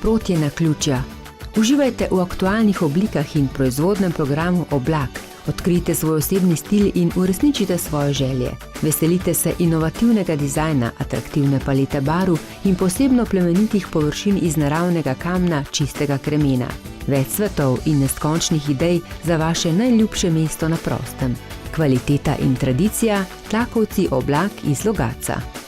nasprotje naključja. Uživajte v aktualnih oblikah in proizvodnem programu Oblak. Odkrijte svoj osebni stil in uresničite svoje želje. Veselite se inovativnega dizajna, atraktivne palete barv in posebno plemenitih površin iz naravnega kamna čistega kremena. Več svetov in neskončnih idej za vaše najljubše mesto na prostem. Kvaliteta in tradicija, tlakovci Oblak iz Logatca.